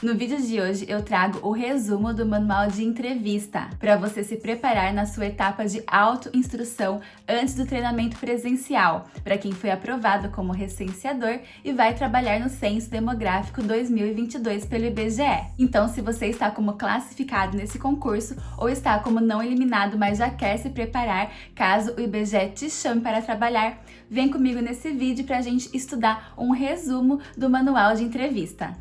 No vídeo de hoje eu trago o resumo do manual de entrevista para você se preparar na sua etapa de autoinstrução antes do treinamento presencial, para quem foi aprovado como recenseador e vai trabalhar no Censo Demográfico 2022 pelo IBGE. Então, se você está como classificado nesse concurso ou está como não eliminado, mas já quer se preparar caso o IBGE te chame para trabalhar, vem comigo nesse vídeo para a gente estudar um resumo do manual de entrevista.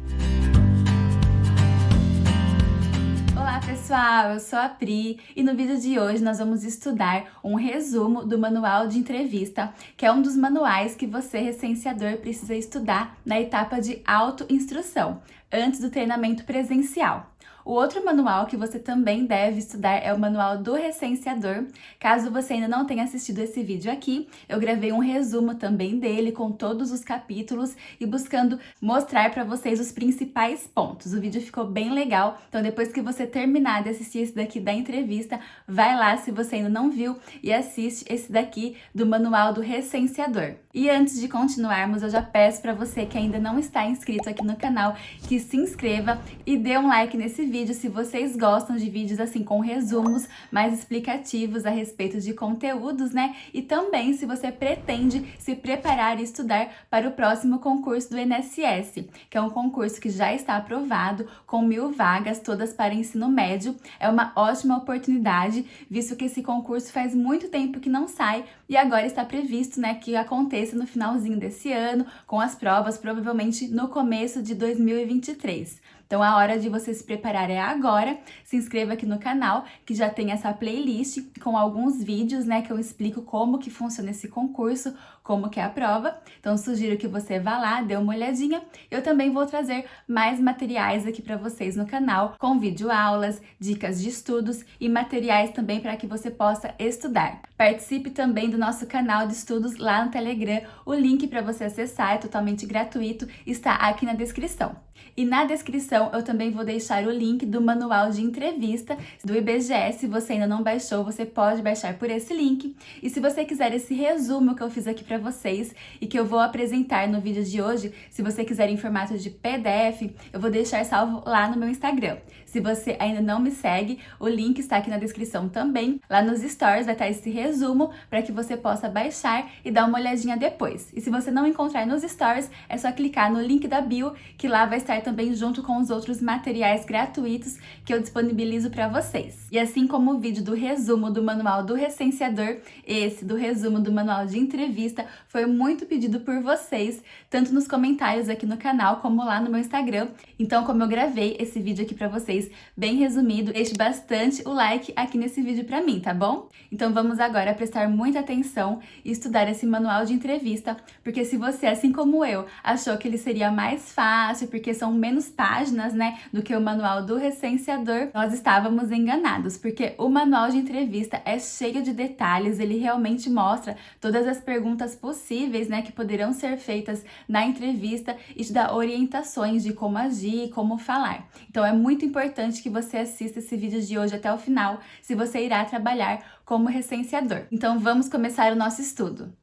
Olá pessoal, eu sou a Pri e no vídeo de hoje nós vamos estudar um resumo do manual de entrevista, que é um dos manuais que você, recenseador, precisa estudar na etapa de autoinstrução, antes do treinamento presencial. O outro manual que você também deve estudar é o manual do recenseador. Caso você ainda não tenha assistido esse vídeo aqui, eu gravei um resumo também dele com todos os capítulos e buscando mostrar para vocês os principais pontos. O vídeo ficou bem legal, então depois que você terminar de assistir esse daqui da entrevista, vai lá se você ainda não viu e assiste esse daqui do manual do recenseador. E antes de continuarmos, eu já peço para você que ainda não está inscrito aqui no canal que se inscreva e dê um like nesse vídeo se vocês gostam de vídeos assim com resumos mais explicativos a respeito de conteúdos, né? E também se você pretende se preparar e estudar para o próximo concurso do INSS, que é um concurso que já está aprovado com 1000 vagas, todas para ensino médio. É uma ótima oportunidade, visto que esse concurso faz muito tempo que não sai e agora está previsto, né, que aconteça no finalzinho desse ano, com as provas provavelmente no começo de 2023. Então a hora de você se preparar é agora. Se inscreva aqui no canal, que já tem essa playlist com alguns vídeos, né, que eu explico como que funciona esse concurso, como que é a prova. Então sugiro que você vá lá, dê uma olhadinha. Eu também vou trazer mais materiais aqui para vocês no canal, com videoaulas, dicas de estudos e materiais também para que você possa estudar. Participe também do nosso canal de estudos lá no Telegram. O link para você acessar é totalmente gratuito, está aqui na descrição. E na descrição eu também vou deixar o link do manual de entrevista do IBGE. Se você ainda não baixou, você pode baixar por esse link. E se você quiser esse resumo que eu fiz aqui para vocês e que eu vou apresentar no vídeo de hoje, se você quiser em formato de PDF, eu vou deixar salvo lá no meu Instagram. Se você ainda não me segue, o link está aqui na descrição também. Lá nos stories vai estar esse resumo para que você possa baixar e dar uma olhadinha depois. E se você não encontrar nos stories, é só clicar no link da bio, que lá vai estar também junto com os outros materiais gratuitos que eu disponibilizo para vocês. E assim como o vídeo do resumo do manual do recenseador, esse do resumo do manual de entrevista foi muito pedido por vocês, tanto nos comentários aqui no canal como lá no meu Instagram. Então, como eu gravei esse vídeo aqui para vocês bem resumido, deixe bastante o like aqui nesse vídeo para mim, tá bom? Então vamos agora prestar muita atenção e estudar esse manual de entrevista, porque se você, assim como eu, achou que ele seria mais fácil, porque são menos páginas, né, do que o manual do recenseador, nós estávamos enganados, porque o manual de entrevista é cheio de detalhes, ele realmente mostra todas as perguntas possíveis, né, que poderão ser feitas na entrevista e te dá orientações de como agir e como falar. Então é muito importante que você assista esse vídeo de hoje até o final, se você irá trabalhar como recenseador. Então vamos começar o nosso estudo.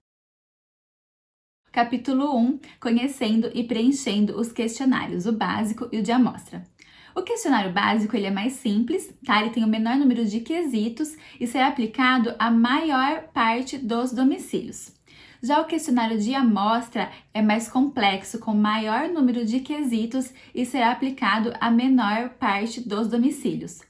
Capítulo 1. Conhecendo e preenchendo os questionários, o básico e o de amostra. O questionário básico ele é mais simples, tá? Ele tem o menor número de quesitos e será aplicado à maior parte dos domicílios. Já o questionário de amostra é mais complexo, com maior número de quesitos e será aplicado à menor parte dos domicílios.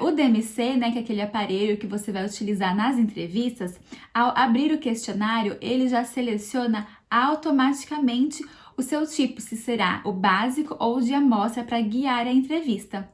O DMC, né, que é aquele aparelho que você vai utilizar nas entrevistas, ao abrir o questionário, ele já seleciona automaticamente o seu tipo, se será o básico ou o de amostra, para guiar a entrevista.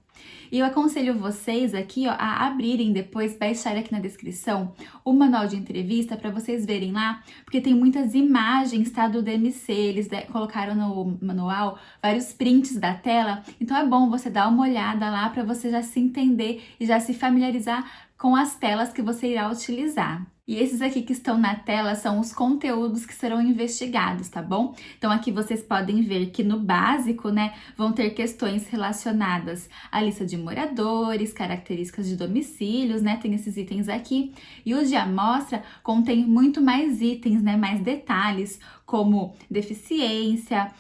E eu aconselho vocês aqui, ó, a abrirem depois, baixar aqui na descrição o manual de entrevista para vocês verem lá, porque tem muitas imagens, tá, do DMC, eles colocaram no manual vários prints da tela, então é bom você dar uma olhada lá para você já se entender e já se familiarizar com as telas que você irá utilizar. E esses aqui que estão na tela são os conteúdos que serão investigados, tá bom? Então aqui vocês podem ver que no básico, né, vão ter questões relacionadas à lista de moradores, características de domicílios, né, tem esses itens aqui. E o de amostra contém muito mais itens, né, mais detalhes, como deficiência,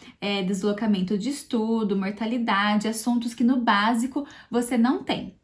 deslocamento de estudo, mortalidade, assuntos que no básico você não tem.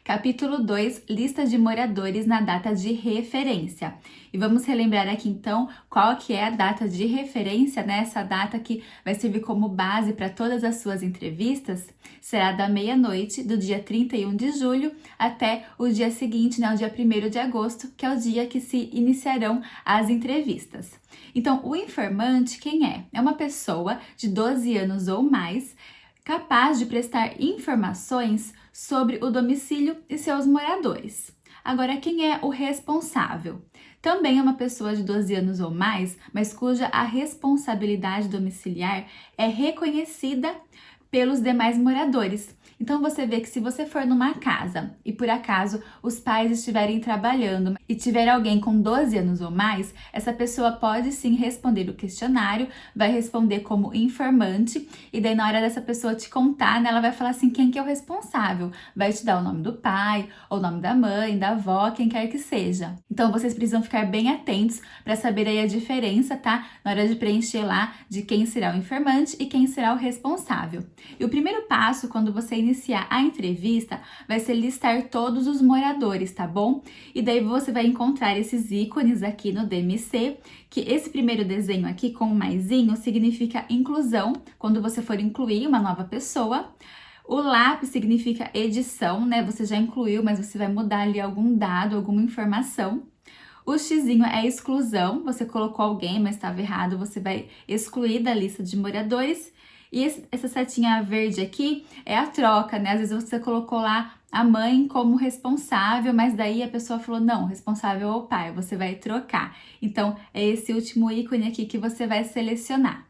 Capítulo 2, lista de moradores na data de referência. E vamos relembrar aqui então qual que é a data de referência, né? Essa data que vai servir como base para todas as suas entrevistas. Será da meia-noite do dia 31 de julho até o dia seguinte, né? O dia 1º de agosto, que é o dia que se iniciarão as entrevistas. Então, o informante, quem é? É uma pessoa de 12 anos ou mais, capaz de prestar informações sobre o domicílio e seus moradores. Agora, quem é o responsável? Também é uma pessoa de 12 anos ou mais, mas cuja a responsabilidade domiciliar é reconhecida pelos demais moradores. Então você vê que se você for numa casa e por acaso os pais estiverem trabalhando e tiver alguém com 12 anos ou mais, essa pessoa pode sim responder o questionário, vai responder como informante e daí na hora dessa pessoa te contar, né, ela vai falar assim, quem que é o responsável? Vai te dar o nome do pai, ou o nome da mãe, da avó, quem quer que seja. Então vocês precisam ficar bem atentos para saber aí a diferença, tá? Na hora de preencher lá de quem será o informante e quem será o responsável. E o primeiro passo, quando você iniciar a entrevista, vai ser listar todos os moradores, tá bom? E daí você vai encontrar esses ícones aqui no DMC, que esse primeiro desenho aqui com o maisinho significa inclusão, quando você for incluir uma nova pessoa. O lápis significa edição, né? Você já incluiu, mas você vai mudar ali algum dado, alguma informação. O xizinho é exclusão, você colocou alguém, mas estava errado, você vai excluir da lista de moradores. E essa setinha verde aqui é a troca, né? Às vezes você colocou lá a mãe como responsável, mas daí a pessoa falou, não, responsável é o pai, você vai trocar. Então, é esse último ícone aqui que você vai selecionar.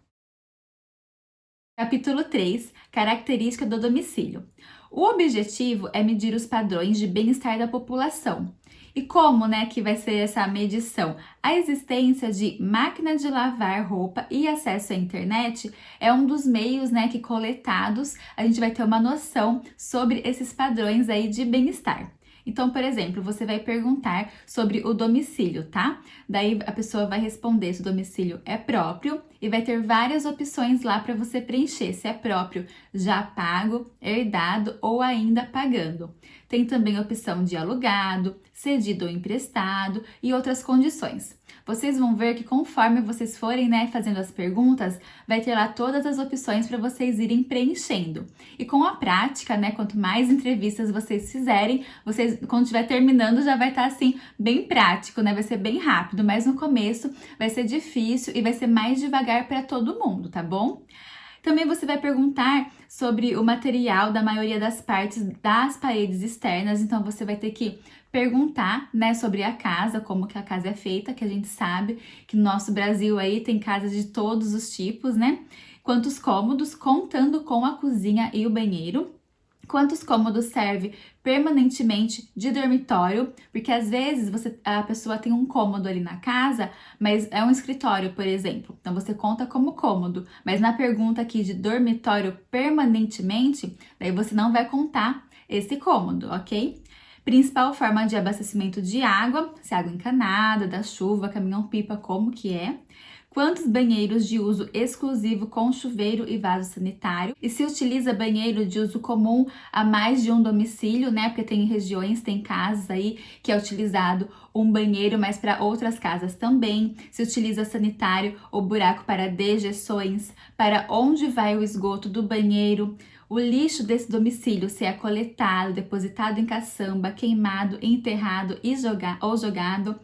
Capítulo 3, característica do domicílio. O objetivo é medir os padrões de bem-estar da população. E como, né, que vai ser essa medição? A existência de máquina de lavar roupa e acesso à internet é um dos meios, né, que coletados a gente vai ter uma noção sobre esses padrões aí de bem-estar. Então, por exemplo, você vai perguntar sobre o domicílio, tá? Daí a pessoa vai responder se o domicílio é próprio e vai ter várias opções lá para você preencher se é próprio, já pago, herdado ou ainda pagando. Tem também a opção de alugado, cedido ou emprestado e outras condições. Vocês vão ver que conforme vocês forem, né, fazendo as perguntas, vai ter lá todas as opções para vocês irem preenchendo. E com a prática, né, quanto mais entrevistas vocês fizerem, vocês, quando estiver terminando, já vai estar assim, bem prático, né, vai ser bem rápido, mas no começo vai ser difícil e vai ser mais devagar para todo mundo, tá bom? Também você vai perguntar sobre o material da maioria das partes das paredes externas, então você vai ter que perguntar, né, sobre a casa, como que a casa é feita, que a gente sabe que no nosso Brasil aí tem casas de todos os tipos, né? Quantos cômodos, contando com a cozinha e o banheiro. Quantos cômodos serve permanentemente de dormitório, porque às vezes a pessoa tem um cômodo ali na casa, mas é um escritório, por exemplo. Então você conta como cômodo, mas na pergunta aqui de dormitório permanentemente, daí você não vai contar esse cômodo, ok? Principal forma de abastecimento de água, se é água encanada, da chuva, caminhão-pipa, como que é? Quantos banheiros de uso exclusivo com chuveiro e vaso sanitário? E se utiliza banheiro de uso comum a mais de um domicílio, né? Porque tem regiões, tem casas aí que é utilizado um banheiro, mas para outras casas também. Se utiliza sanitário ou buraco para dejeções, para onde vai o esgoto do banheiro? O lixo desse domicílio, se é coletado, depositado em caçamba, queimado, enterrado e jogado,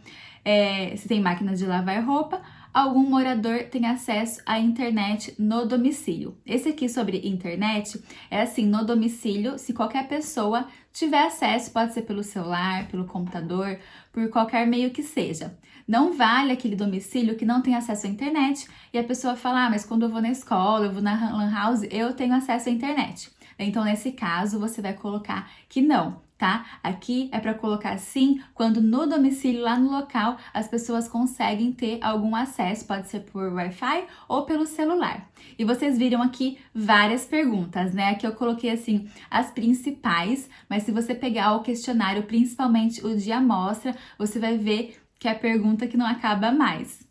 se tem máquina de lavar roupa, algum morador tem acesso à internet no domicílio. Esse aqui sobre internet é assim, no domicílio, se qualquer pessoa tiver acesso, pode ser pelo celular, pelo computador, por qualquer meio que seja. Não vale aquele domicílio que não tem acesso à internet e a pessoa fala, mas quando eu vou na escola, eu vou na lan house, eu tenho acesso à internet. Então, nesse caso, você vai colocar que não, tá? Aqui é para colocar sim quando no domicílio, lá no local, as pessoas conseguem ter algum acesso, pode ser por Wi-Fi ou pelo celular. E vocês viram aqui várias perguntas, né? Aqui eu coloquei assim as principais, mas se você pegar o questionário, principalmente o de amostra, você vai ver que é a pergunta que não acaba mais.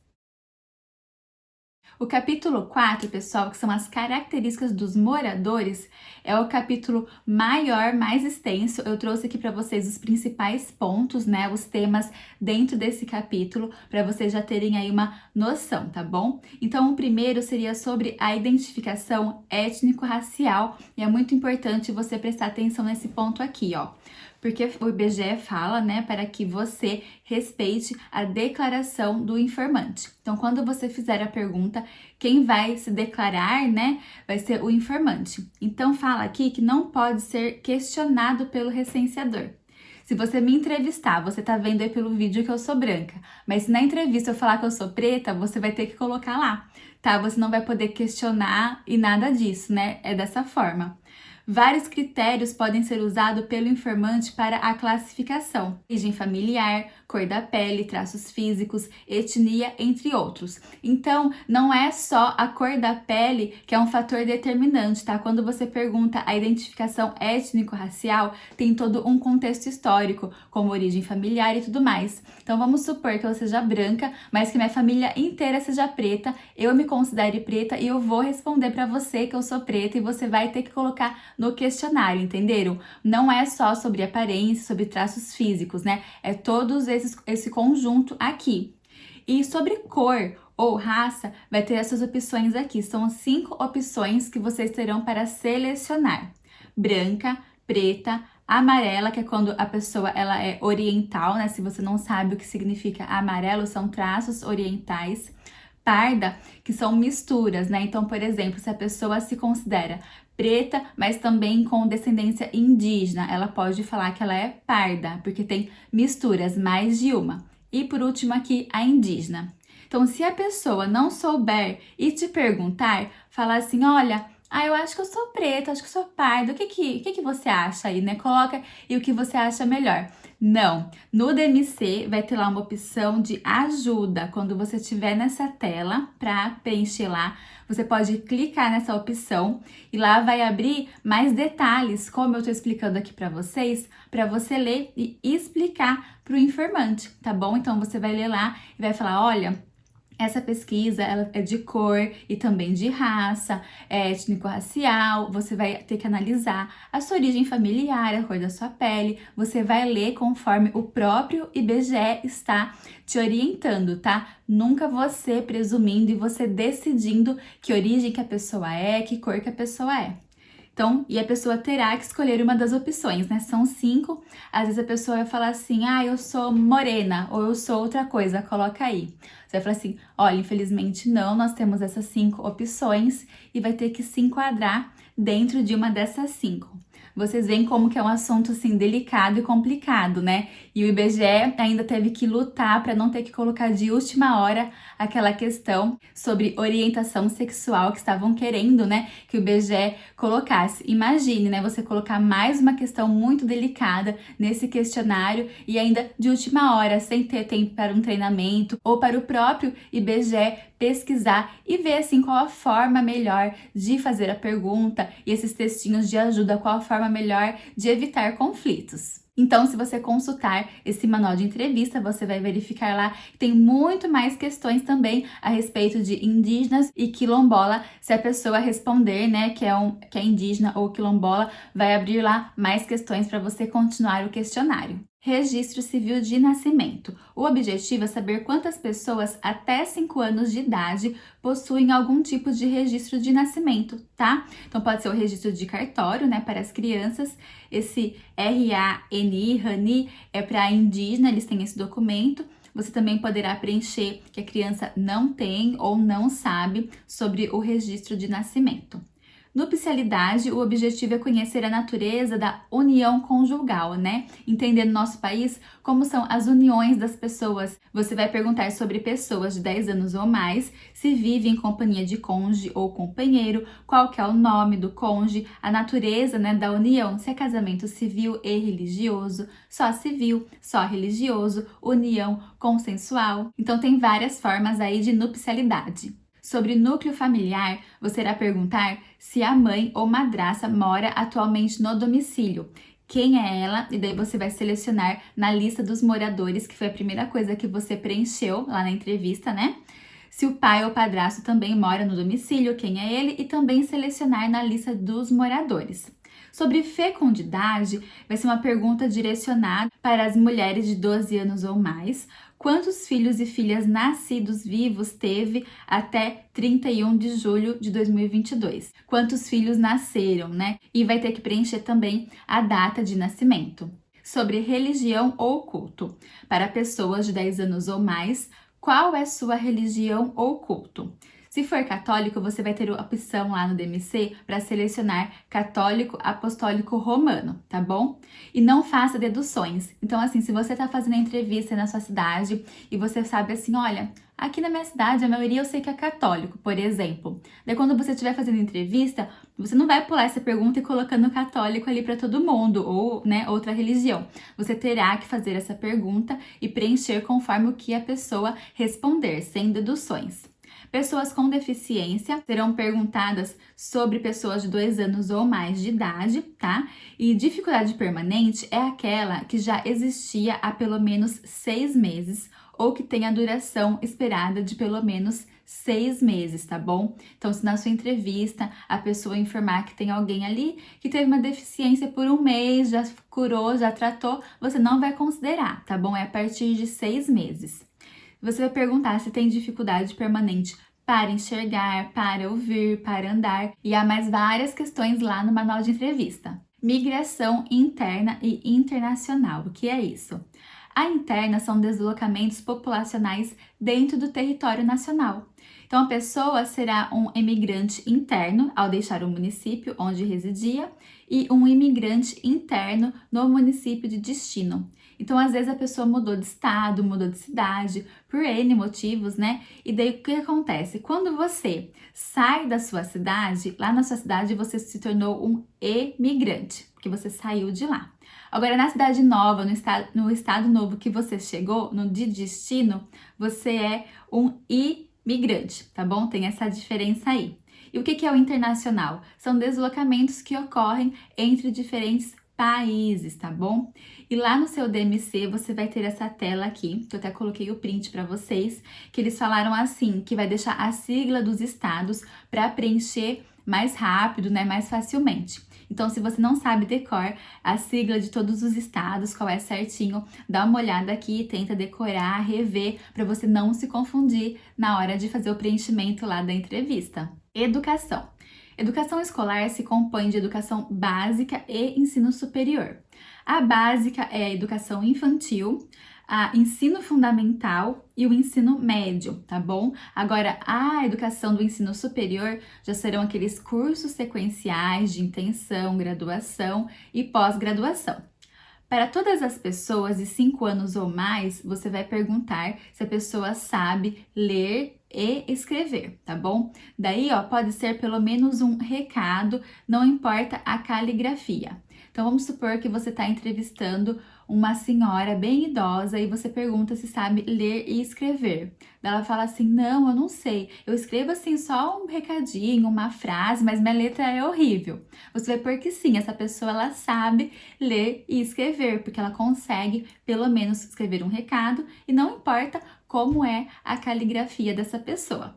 O capítulo 4, pessoal, que são as características dos moradores, é o capítulo maior, mais extenso. Eu trouxe aqui para vocês os principais pontos, né, os temas dentro desse capítulo, para vocês já terem aí uma noção, tá bom? Então, o primeiro seria sobre a identificação étnico-racial, e é muito importante você prestar atenção nesse ponto aqui, ó. Porque o IBGE fala, né, para que você respeite a declaração do informante. Então, quando você fizer a pergunta, quem vai se declarar, né, vai ser o informante. Então, fala aqui que não pode ser questionado pelo recenseador. Se você me entrevistar, você tá vendo aí pelo vídeo que eu sou branca, mas se na entrevista eu falar que eu sou preta, você vai ter que colocar lá, tá? Você não vai poder questionar e nada disso, né? É dessa forma. Vários critérios podem ser usados pelo informante para a classificação: origem familiar, cor da pele, traços físicos, etnia, entre outros. Então, não é só a cor da pele que é um fator determinante, tá? Quando você pergunta a identificação étnico-racial, tem todo um contexto histórico, como origem familiar e tudo mais. Então, vamos supor que eu seja branca, mas que minha família inteira seja preta, eu me considere preta e eu vou responder para você que eu sou preta e você vai ter que colocar no questionário, entenderam? Não é só sobre aparência, sobre traços físicos, né? É todos esse conjunto aqui. E sobre cor ou raça, vai ter essas opções aqui. São 5 opções que vocês terão para selecionar: branca, preta, amarela, que é quando a pessoa ela é oriental, né? Se você não sabe o que significa amarelo, são traços orientais. Parda, que são misturas, né? Então, por exemplo, se a pessoa se considera preta, mas também com descendência indígena, ela pode falar que ela é parda, porque tem misturas, mais de uma. E por último aqui, a indígena. Então, se a pessoa não souber e te perguntar, falar assim, olha, eu acho que eu sou preta, acho que eu sou parda, o que você acha aí, né? Coloca e o que você acha melhor. Não, no DMC vai ter lá uma opção de ajuda. Quando você estiver nessa tela para preencher lá, você pode clicar nessa opção e lá vai abrir mais detalhes, como eu estou explicando aqui para você ler e explicar para o informante, tá bom? Então você vai ler lá e vai falar, olha, essa pesquisa ela é de cor e também de raça, étnico-racial. Você vai ter que analisar a sua origem familiar, a cor da sua pele. Você vai ler conforme o próprio IBGE está te orientando, tá? Nunca você presumindo e você decidindo que origem que a pessoa é, que cor que a pessoa é. Então, e a pessoa terá que escolher uma das opções, né? São 5. Às vezes a pessoa vai falar assim, eu sou morena ou eu sou outra coisa, coloca aí. Você vai falar assim, olha, infelizmente não, nós temos essas 5 opções e vai ter que se enquadrar dentro de uma dessas 5. Vocês veem como que é um assunto assim delicado e complicado, né? E o IBGE ainda teve que lutar para não ter que colocar de última hora aquela questão sobre orientação sexual que estavam querendo, né, que o IBGE colocasse. Imagine, né, você colocar mais uma questão muito delicada nesse questionário e ainda de última hora, sem ter tempo para um treinamento ou para o próprio IBGE pesquisar e ver assim qual a forma melhor de fazer a pergunta e esses textinhos de ajuda, qual a forma melhor de evitar conflitos. Então, se você consultar esse manual de entrevista, você vai verificar lá que tem muito mais questões também a respeito de indígenas e quilombola. Se a pessoa responder, né, que é indígena ou quilombola, vai abrir lá mais questões para você continuar o questionário. Registro civil de nascimento. O objetivo é saber quantas pessoas até 5 anos de idade possuem algum tipo de registro de nascimento, tá? Então pode ser o registro de cartório, né, para as crianças. Esse RANI é para indígena, eles têm esse documento. Você também poderá preencher que a criança não tem ou não sabe sobre o registro de nascimento. Nupcialidade, o objetivo é conhecer a natureza da união conjugal, né? Entender no nosso país como são as uniões das pessoas. Você vai perguntar sobre pessoas de 10 anos ou mais, se vive em companhia de cônjuge ou companheiro, qual que é o nome do cônjuge, a natureza, né, da união, se é casamento civil e religioso, só civil, só religioso, união consensual. Então tem várias formas aí de nupcialidade. Sobre núcleo familiar, você irá perguntar se a mãe ou madrasta mora atualmente no domicílio. Quem é ela? E daí você vai selecionar na lista dos moradores, que foi a primeira coisa que você preencheu lá na entrevista, né? Se o pai ou padrasto também mora no domicílio, quem é ele? E também selecionar na lista dos moradores. Sobre fecundidade, vai ser uma pergunta direcionada para as mulheres de 12 anos ou mais. Quantos filhos e filhas nascidos vivos teve até 31 de julho de 2022? Quantos filhos nasceram, né? E vai ter que preencher também a data de nascimento. Sobre religião ou culto. Para pessoas de 10 anos ou mais, qual é sua religião ou culto? Se for católico, você vai ter a opção lá no DMC para selecionar católico apostólico romano, tá bom? E não faça deduções. Então, assim, se você está fazendo a entrevista na sua cidade e você sabe assim, olha, aqui na minha cidade a maioria eu sei que é católico, por exemplo. Daí quando você estiver fazendo entrevista, você não vai pular essa pergunta e colocando católico ali para todo mundo ou, né, outra religião. Você terá que fazer essa pergunta e preencher conforme o que a pessoa responder, sem deduções. Pessoas com deficiência serão perguntadas sobre pessoas de 2 anos ou mais de idade, tá? E dificuldade permanente é aquela que já existia há pelo menos 6 meses ou que tem a duração esperada de pelo menos 6 meses, tá bom? Então, se na sua entrevista a pessoa informar que tem alguém ali que teve uma deficiência por 1 mês, já curou, já tratou, você não vai considerar, tá bom? É a partir de 6 meses. Você vai perguntar se tem dificuldade permanente para enxergar, para ouvir, para andar, e há mais várias questões lá no manual de entrevista. Migração interna e internacional, o que é isso? A interna são deslocamentos populacionais dentro do território nacional. Então, a pessoa será um imigrante interno ao deixar o município onde residia e um imigrante interno no município de destino. Então, às vezes a pessoa mudou de estado, mudou de cidade, por N motivos, né? E daí o que acontece? Quando você sai da sua cidade, lá na sua cidade você se tornou um emigrante, porque você saiu de lá. Agora, na cidade nova, no estado novo que você chegou, no de destino, você é um imigrante, tá bom? Tem essa diferença aí. E o que é o internacional? São deslocamentos que ocorrem entre diferentes países, tá bom? E lá no seu DMC você vai ter essa tela aqui, que eu até coloquei o print para vocês, que eles falaram assim, que vai deixar a sigla dos estados para preencher mais rápido, né, mais facilmente. Então, se você não sabe decor a sigla de todos os estados, qual é certinho, dá uma olhada aqui, tenta decorar, rever, para você não se confundir na hora de fazer o preenchimento lá da entrevista. Educação. Educação escolar se compõe de educação básica e ensino superior. A básica é a educação infantil, a ensino fundamental e o ensino médio, tá bom? Agora, a educação do ensino superior já serão aqueles cursos sequenciais de intenção, graduação e pós-graduação. Para todas as pessoas de 5 anos ou mais, você vai perguntar se a pessoa sabe ler e escrever, tá bom? Daí, ó, pode ser pelo menos um recado, não importa a caligrafia. Então, vamos supor que você está entrevistando uma senhora bem idosa e você pergunta se sabe ler e escrever. Ela fala assim, não, eu não sei, eu escrevo assim só um recadinho, uma frase, mas minha letra é horrível. Você vai pôr que sim, essa pessoa ela sabe ler e escrever, porque ela consegue pelo menos escrever um recado e não importa como é a caligrafia dessa pessoa.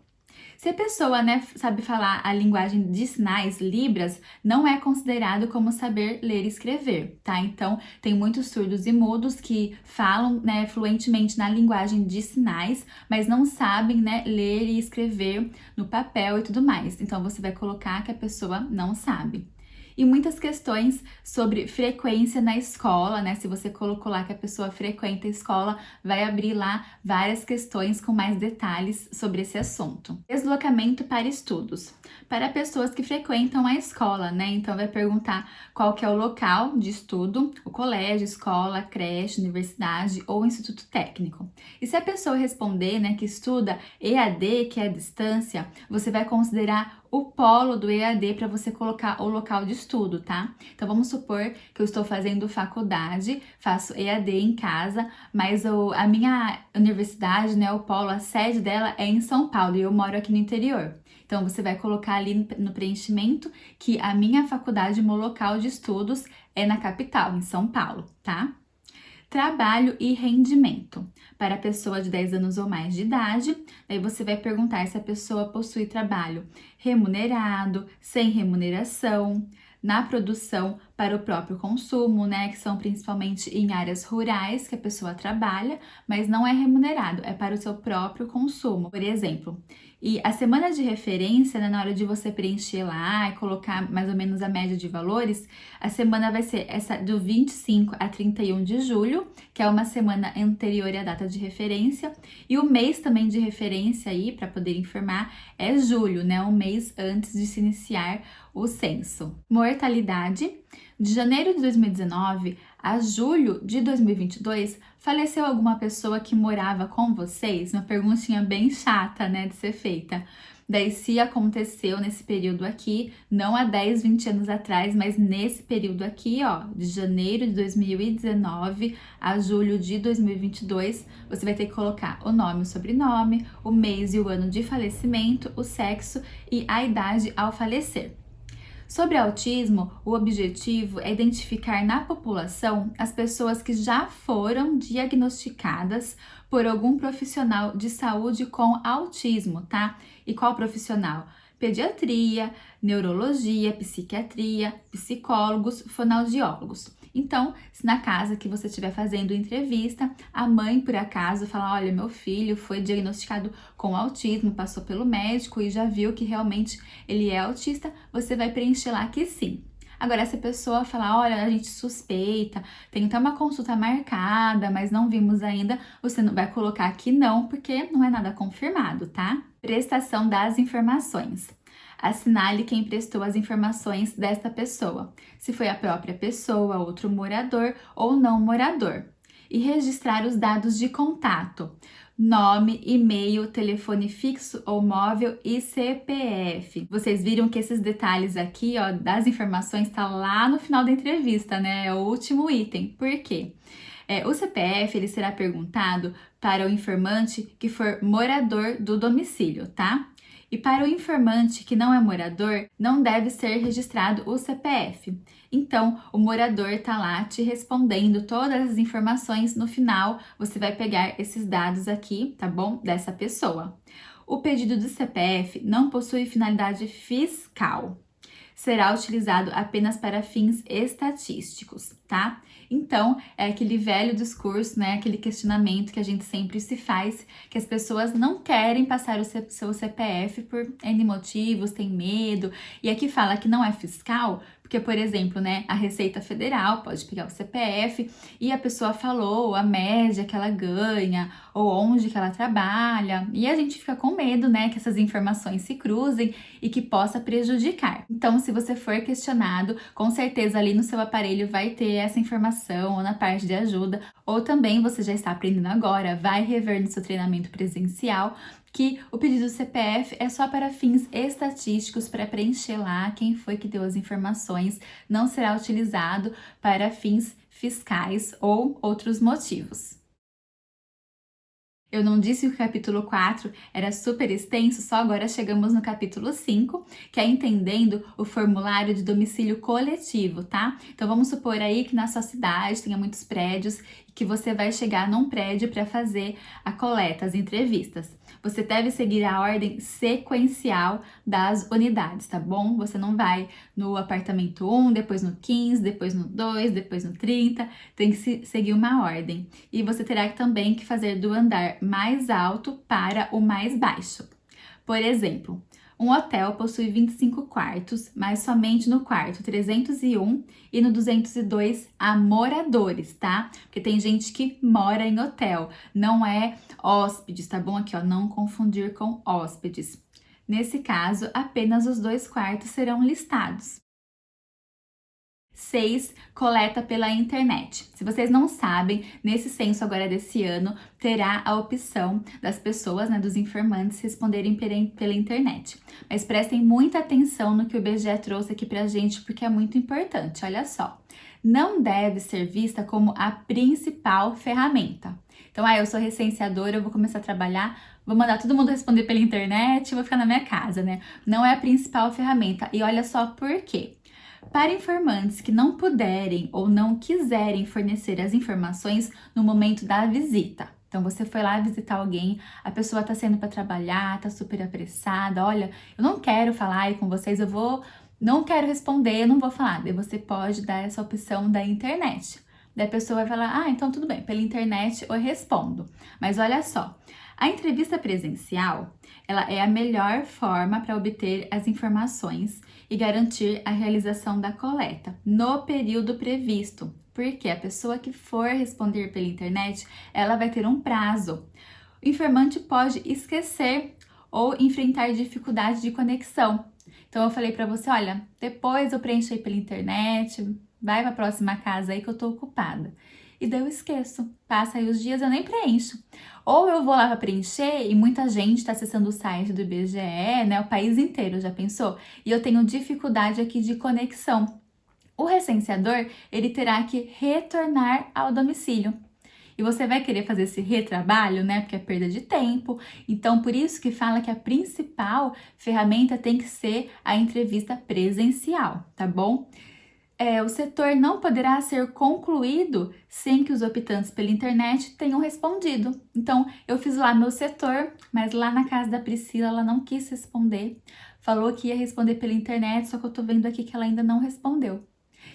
Se a pessoa, né, sabe falar a linguagem de sinais, Libras, não é considerado como saber ler e escrever, tá? Então, tem muitos surdos e mudos que falam, né, fluentemente na linguagem de sinais, mas não sabem, né, ler e escrever no papel e tudo mais. Então, você vai colocar que a pessoa não sabe. e muitas questões sobre frequência na escola, né? Se você colocou lá que a pessoa frequenta a escola, vai abrir lá várias questões com mais detalhes sobre esse assunto. Deslocamento para estudos. Para pessoas que frequentam a escola, né? Então vai perguntar qual que é o local de estudo, o colégio, escola, creche, universidade ou instituto técnico. E se a pessoa responder, né, que estuda EAD, que é a distância, você vai considerar o polo do EAD para você colocar o local de estudo, tá? Então vamos supor que eu estou fazendo faculdade, faço EAD em casa, mas a minha universidade, né, o polo, a sede dela é em São Paulo e eu moro aqui no interior. Então você vai colocar ali no preenchimento que a minha faculdade, meu local de estudos é na capital, em São Paulo, tá? Trabalho e rendimento. Para a pessoa de 10 anos ou mais de idade, aí você vai perguntar se a pessoa possui trabalho remunerado, sem remuneração, na produção para o próprio consumo, né, que são principalmente em áreas rurais que a pessoa trabalha, mas não é remunerado, é para o seu próprio consumo, por exemplo. E a semana de referência, né, na hora de você preencher lá e colocar mais ou menos a média de valores, a semana vai ser essa do 25 a 31 de julho, que é uma semana anterior à data de referência, e o mês também de referência aí, para poder informar, é julho, né, um mês antes de se iniciar o censo. Mortalidade. De janeiro de 2019 a julho de 2022, faleceu alguma pessoa que morava com vocês? Uma perguntinha bem chata, né, de ser feita. Daí, se aconteceu nesse período aqui, não há 10, 20 anos atrás, mas nesse período aqui, ó, de janeiro de 2019 a julho de 2022, você vai ter que colocar o nome, o sobrenome, o mês e o ano de falecimento, o sexo e a idade ao falecer. Sobre autismo, o objetivo é identificar na população as pessoas que já foram diagnosticadas por algum profissional de saúde com autismo, tá? E qual profissional? Pediatria, neurologia, psiquiatria, psicólogos, fonoaudiólogos. Então, se na casa que você estiver fazendo entrevista, a mãe, por acaso, fala: olha, meu filho foi diagnosticado com autismo, passou pelo médico e já viu que realmente ele é autista, você vai preencher lá que sim. Agora, se a pessoa falar: olha, a gente suspeita, tem até uma consulta marcada, mas não vimos ainda, você não vai colocar aqui não, porque não é nada confirmado, tá? Prestação das informações. Assinale quem prestou as informações desta pessoa, se foi a própria pessoa, outro morador ou não morador. E registrar os dados de contato: nome, e-mail, telefone fixo ou móvel e CPF. Vocês viram que esses detalhes aqui, ó, das informações tá lá no final da entrevista, né? É o último item. Por quê? O CPF ele será perguntado para o informante que for morador do domicílio, tá? E para o informante que não é morador, não deve ser registrado o CPF. Então, o morador está lá te respondendo todas as informações. No final, você vai pegar esses dados aqui, tá bom? Dessa pessoa. O pedido do CPF não possui finalidade fiscal. Será utilizado apenas para fins estatísticos, tá? Então, é aquele velho discurso, né? Aquele questionamento que a gente sempre se faz, que as pessoas não querem passar o seu CPF por N motivos, tem medo. E aqui fala que não é fiscal, porque, por exemplo, né, a Receita Federal pode pegar o CPF e a pessoa falou a média que ela ganha ou onde que ela trabalha, e a gente fica com medo, né, que essas informações se cruzem e que possa prejudicar. Então, se você for questionado, com certeza ali no seu aparelho vai ter essa informação ou na parte de ajuda, ou também você já está aprendendo agora, vai rever no seu treinamento presencial que o pedido do CPF é só para fins estatísticos, para preencher lá quem foi que deu as informações, não será utilizado para fins fiscais ou outros motivos. Eu não disse que o capítulo 4 era super extenso, só agora chegamos no capítulo 5, que é entendendo o formulário de domicílio coletivo, tá? Então vamos supor aí que na sua cidade tenha muitos prédios e que você vai chegar num prédio para fazer a coleta, as entrevistas. Você deve seguir a ordem sequencial das unidades, tá bom? Você não vai no apartamento 1, depois no 15, depois no 2, depois no 30, tem que seguir uma ordem. E você terá também que fazer do andar mais alto para o mais baixo. Por exemplo, Um hotel possui 25 quartos, mas somente no quarto 301 e no 202 há moradores, tá? Porque tem gente que mora em hotel, não é hóspedes, tá bom? Aqui, ó, não confundir com hóspedes. Nesse caso, apenas os 2 quartos serão listados. 6. Coleta pela internet. Se vocês não sabem, nesse censo agora desse ano, terá a opção das pessoas, né, dos informantes, responderem pela internet. Mas prestem muita atenção no que o IBGE trouxe aqui pra gente, porque é muito importante, olha só. Não deve ser vista como a principal ferramenta. Então, eu sou recenseadora, eu vou começar a trabalhar, vou mandar todo mundo responder pela internet, vou ficar na minha casa, né? Não é a principal ferramenta. E olha só por quê. Para informantes que não puderem ou não quiserem fornecer as informações no momento da visita. Então, você foi lá visitar alguém, a pessoa tá saindo para trabalhar, tá super apressada, olha, eu não quero falar aí com vocês, não quero responder, eu não vou falar. Daí você pode dar essa opção da internet. Daí a pessoa vai falar, então tudo bem, pela internet eu respondo. Mas olha só, a entrevista presencial, ela é a melhor forma para obter as informações e garantir a realização da coleta no período previsto, porque a pessoa que for responder pela internet, ela vai ter um prazo. O informante pode esquecer ou enfrentar dificuldade de conexão. Então eu falei para você, olha, depois eu preencho aí pela internet, vai para a próxima casa aí que eu tô ocupada. E daí eu esqueço, passa aí os dias eu nem preencho. Ou eu vou lá para preencher e muita gente está acessando o site do IBGE, né? O país inteiro, já pensou? E eu tenho dificuldade aqui de conexão. O recenseador, ele terá que retornar ao domicílio. E você vai querer fazer esse retrabalho, né? Porque é perda de tempo. Então, por isso que fala que a principal ferramenta tem que ser a entrevista presencial, tá bom? O setor não poderá ser concluído sem que os optantes pela internet tenham respondido. Então, eu fiz lá meu setor, mas lá na casa da Priscila ela não quis responder. Falou que ia responder pela internet, só que eu tô vendo aqui que ela ainda não respondeu.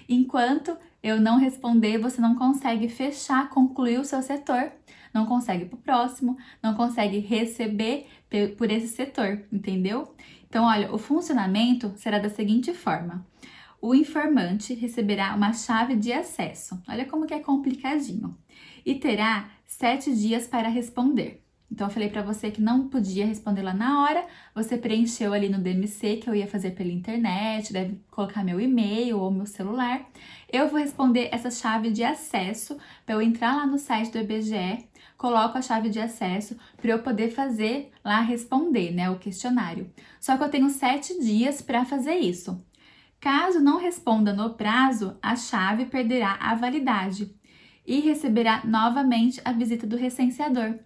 Enquanto eu não responder, você não consegue fechar, concluir o seu setor, não consegue ir pro próximo, não consegue receber por esse setor, entendeu? Então, olha, o funcionamento será da seguinte forma. O informante receberá uma chave de acesso. Olha como que é complicadinho. E terá 7 dias para responder. Então, eu falei para você que não podia responder lá na hora. Você preencheu ali no DMC, que eu ia fazer pela internet, deve colocar meu e-mail ou meu celular. Eu vou responder essa chave de acesso para eu entrar lá no site do IBGE, coloco a chave de acesso para eu poder fazer lá responder, né, o questionário. Só que eu tenho 7 dias para fazer isso. Caso não responda no prazo, a chave perderá a validade e receberá novamente a visita do recenseador.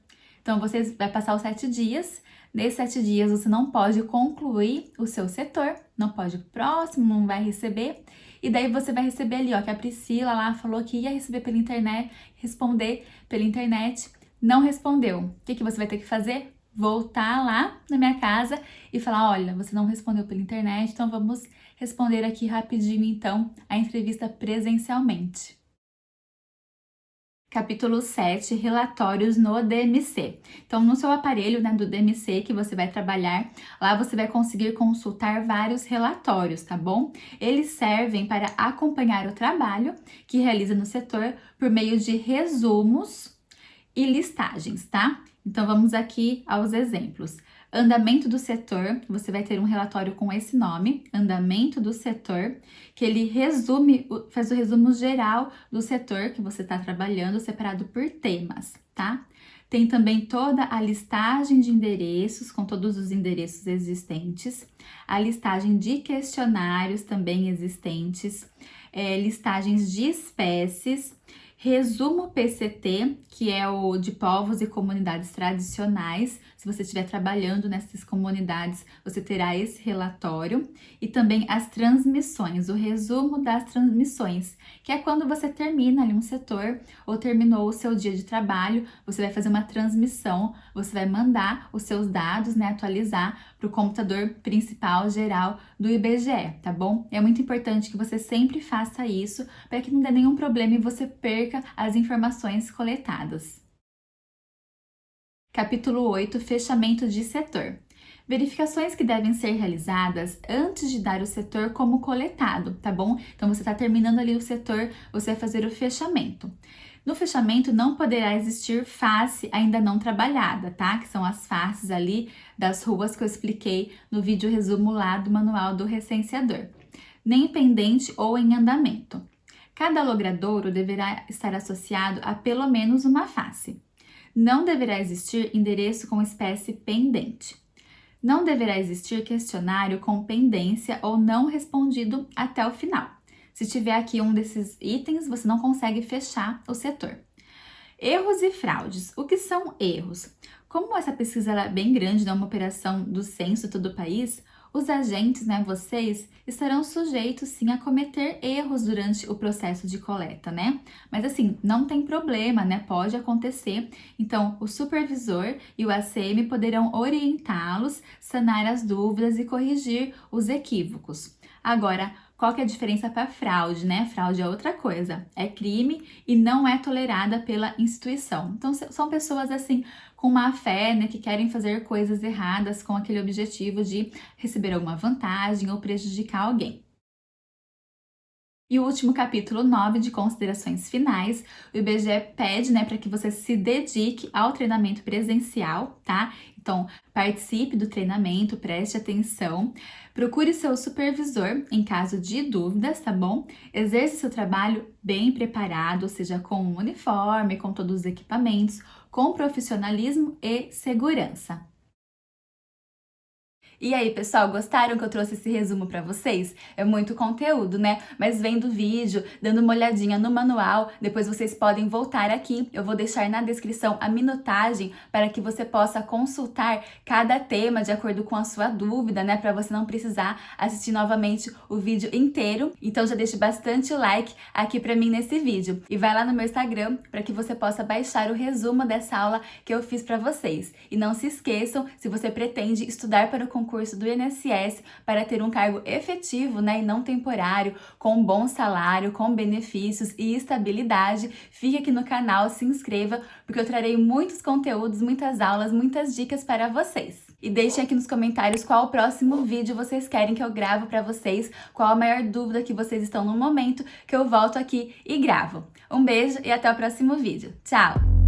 Então, você vai passar os 7 dias. Nesses 7 dias, você não pode concluir o seu setor, não pode ir pro próximo, não vai receber. E daí, você vai receber ali, ó, que a Priscila lá falou que ia receber pela internet, responder pela internet, não respondeu. O que você vai ter que fazer? Voltar lá na minha casa e falar, olha, você não respondeu pela internet, então vamos responder aqui rapidinho, então, a entrevista presencialmente. Capítulo 7, relatórios no DMC. Então, no seu aparelho, né, do DMC que você vai trabalhar, lá você vai conseguir consultar vários relatórios, tá bom? Eles servem para acompanhar o trabalho que realiza no setor por meio de resumos e listagens, tá? Então, vamos aqui aos exemplos. Andamento do setor, você vai ter um relatório com esse nome, andamento do setor, que ele resume, faz o resumo geral do setor que você está trabalhando, separado por temas, tá? Tem também toda a listagem de endereços, com todos os endereços existentes, a listagem de questionários também existentes, listagens de espécies, resumo PCT, que é o de povos e comunidades tradicionais. Se você estiver trabalhando nessas comunidades, você terá esse relatório. E também as transmissões, o resumo das transmissões, que é quando você termina ali um setor ou terminou o seu dia de trabalho, você vai fazer uma transmissão, você vai mandar os seus dados, né, atualizar para o computador principal geral do IBGE, tá bom? É muito importante que você sempre faça isso para que não dê nenhum problema e você perca as informações coletadas. Capítulo 8, fechamento de setor. Verificações que devem ser realizadas antes de dar o setor como coletado, tá bom? Então você está terminando ali o setor, você vai fazer o fechamento. No fechamento não poderá existir face ainda não trabalhada, tá? Que são as faces ali das ruas que eu expliquei no vídeo resumo lá do manual do recenseador. Nem pendente ou em andamento. Cada logradouro deverá estar associado a pelo menos uma face. Não deverá existir endereço com espécie pendente. Não deverá existir questionário com pendência ou não respondido até o final. Se tiver aqui um desses itens, você não consegue fechar o setor. Erros e fraudes. O que são erros? Como essa pesquisa é bem grande, é uma operação do censo todo o país, os agentes, vocês, estarão sujeitos sim a cometer erros durante o processo de coleta, Mas assim, não tem problema, Pode acontecer. Então, o supervisor e o ACM poderão orientá-los, sanar as dúvidas e corrigir os equívocos. Agora, qual que é a diferença para fraude, Fraude é outra coisa, é crime e não é tolerada pela instituição. Então, são pessoas assim com má fé, que querem fazer coisas erradas com aquele objetivo de receber alguma vantagem ou prejudicar alguém. E o último capítulo 9 de considerações finais, o IBGE pede, para que você se dedique ao treinamento presencial, tá? Então, participe do treinamento, preste atenção, procure seu supervisor em caso de dúvidas, tá bom? Exerça seu trabalho bem preparado, ou seja, com um uniforme, com todos os equipamentos, com profissionalismo e segurança. E aí, pessoal, gostaram que eu trouxe esse resumo para vocês? É muito conteúdo, Mas vendo o vídeo, dando uma olhadinha no manual, depois vocês podem voltar aqui. Eu vou deixar na descrição a minutagem para que você possa consultar cada tema de acordo com a sua dúvida, Para você não precisar assistir novamente o vídeo inteiro. Então já deixe bastante like aqui para mim nesse vídeo. E vai lá no meu Instagram para que você possa baixar o resumo dessa aula que eu fiz para vocês. E não se esqueçam, se você pretende estudar para o concurso do INSS para ter um cargo efetivo, e não temporário, com um bom salário, com benefícios e estabilidade, fique aqui no canal, se inscreva, porque eu trarei muitos conteúdos, muitas aulas, muitas dicas para vocês. E deixem aqui nos comentários qual o próximo vídeo vocês querem que eu gravo para vocês, qual a maior dúvida que vocês estão no momento, que eu volto aqui e gravo. Um beijo e até o próximo vídeo. Tchau!